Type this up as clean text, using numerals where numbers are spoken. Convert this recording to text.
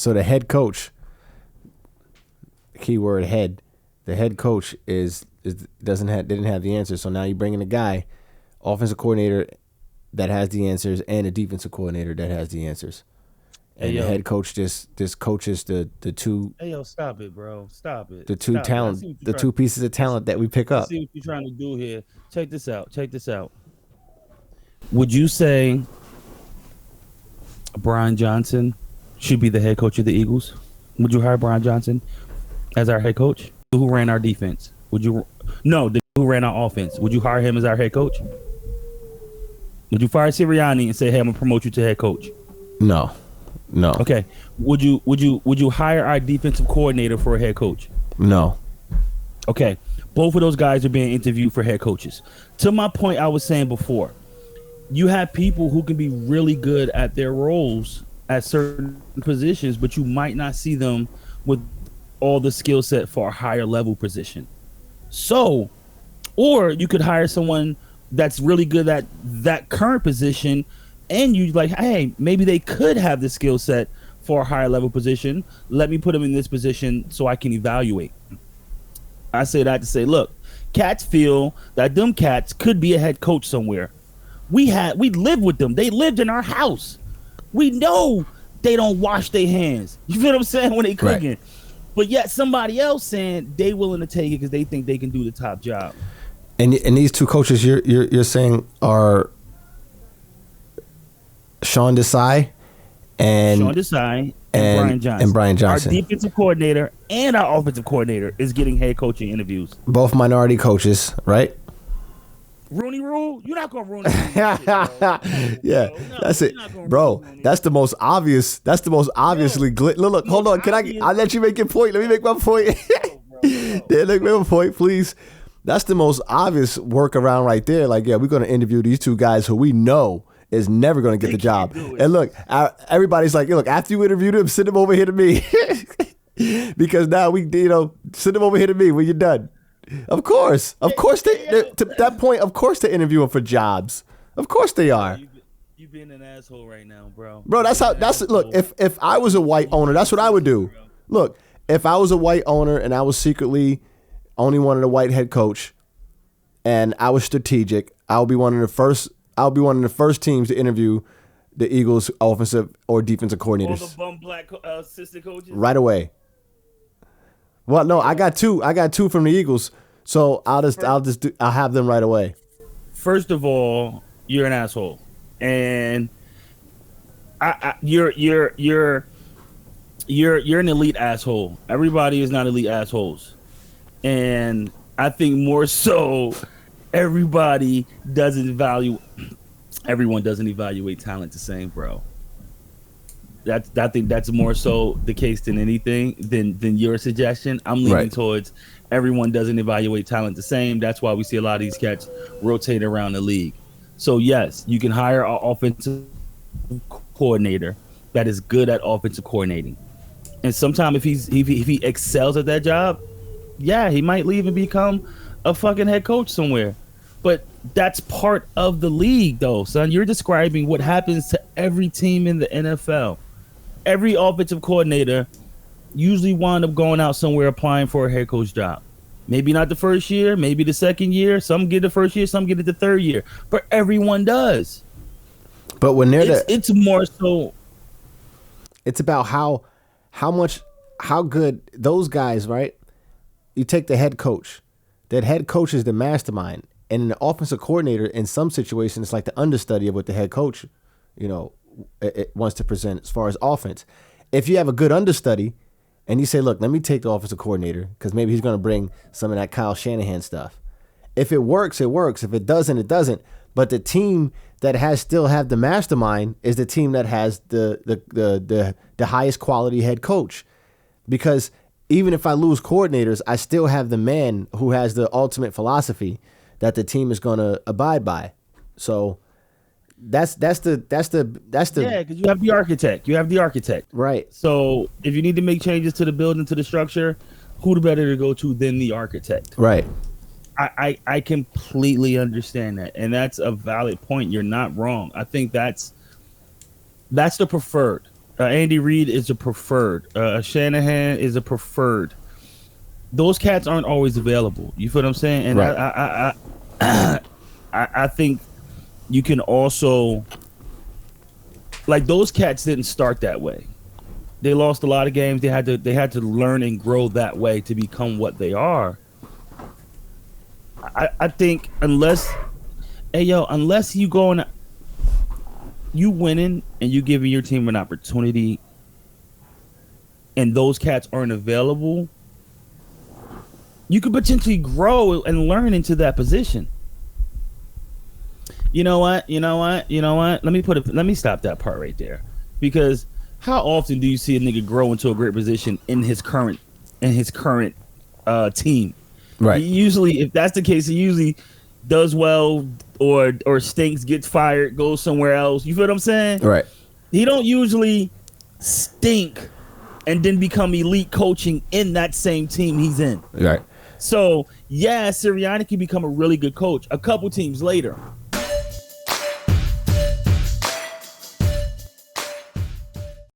So the head coach, keyword head, the head coach didn't have the answer. So now you bring in a guy, offensive coordinator that has the answers, and a defensive coordinator that has the answers. And the head coach just coaches the two. Hey yo, stop it, bro. Stop it. The two two pieces of talent that we pick I up. see what you're trying to do here. Check this out. Would you say Brian Johnson should be the head coach of the Eagles? Would you hire Brian Johnson as our head coach? Who ran our defense? Who ran our offense? Would you hire him as our head coach? Would you fire Sirianni and say, "Hey, I'm gonna promote you to head coach"? No. Okay. Would you hire our defensive coordinator for a head coach? No. Okay. Both of those guys are being interviewed for head coaches. To my point I was saying before, you have people who can be really good at their roles at certain positions, but you might not see them with all the skill set for a higher level position. So, or you could hire someone that's really good at that current position, and you like, hey, maybe they could have the skill set for a higher level position. Let me put them in this position so I can evaluate. I say that to say, look, cats feel that them cats could be a head coach somewhere. We lived with them. They lived in our house. We know they don't wash their hands. You feel what I'm saying when they cooking? Right. But yet somebody else saying they willing to take it because they think they can do the top job. And these two coaches you're saying are Sean Desai and Brian Johnson. Our defensive coordinator and our offensive coordinator is getting head coaching interviews. Both minority coaches, right? Rooney rule? You're not gonna ruin it. Yeah, that's it, bro. That's the most obvious. That's the most obviously. Look, hold on. I'll let you make your point. Let me make my point. Let me make my point, please. That's the most obvious workaround right there. Like, yeah, we're gonna interview these two guys who we know is never gonna get the job. And look, everybody's like, look, after you interviewed him, send him over here to me, because now we, send him over here to me when you're done. Of course, to that point, of course they're interviewing for jobs. Of course they are. You being an asshole right now, bro. Bro, look, if I was a white owner, that's what I would do. Look, if I was a white owner and I was secretly only wanted a white head coach and I was strategic, I'll be one of the first teams to interview the Eagles offensive or defensive coordinators. All the bum black assistant coaches? Right away. Well, no, I got two from the Eagles, so I'll have them right away. First of all, you're an asshole, and you're an elite asshole. Everybody is not elite assholes, and I think more so, everyone doesn't evaluate talent the same, bro. I think that's more so the case than anything than your suggestion. I'm leaning towards everyone doesn't evaluate talent the same. That's why we see a lot of these cats rotate around the league. So yes, you can hire an offensive coordinator that is good at offensive coordinating, and sometimes if he excels at that job, yeah, he might leave and become a fucking head coach somewhere. But that's part of the league, though, son. You're describing what happens to every team in the NFL. Every offensive coordinator usually wind up going out somewhere applying for a head coach job. Maybe not the first year, maybe the second year. Some get the first year, some get it the third year. But everyone does. But when it's more so. It's about how good those guys, right? You take the head coach. That head coach is the mastermind. And the offensive coordinator, in some situations, it's like the understudy of what the head coach, it wants to present as far as offense. If you have a good understudy and you say, look, let me take the offensive coordinator because maybe he's going to bring some of that Kyle Shanahan stuff. If it works, it works. If it doesn't, it doesn't. But the team that still have the mastermind is the team that has the highest quality head coach. Because even if I lose coordinators, I still have the man who has the ultimate philosophy that the team is going to abide by. So that's the yeah, because you have the architect. Right. So if you need to make changes to the building, to the structure, who the better to go to than the architect? Right. I completely understand that, and that's a valid point. You're not wrong. I think that's the preferred. Andy Reid is a preferred. Shanahan is a preferred. Those cats aren't always available. You feel what I'm saying? And right. I think you can also, like, those cats didn't start that way. They lost a lot of games. They had to learn and grow that way to become what they are. I think unless you go and you winning and you giving your team an opportunity, and those cats aren't available, you could potentially grow and learn into that position. You know what? Let me stop that part right there, because how often do you see a nigga grow into a great position in his current team? Right. He usually, if that's the case, he usually does well or stinks, gets fired, goes somewhere else. You feel what I'm saying? Right. He don't usually stink and then become elite coaching in that same team he's in. Right. So, yeah, Sirianni can become a really good coach a couple teams later.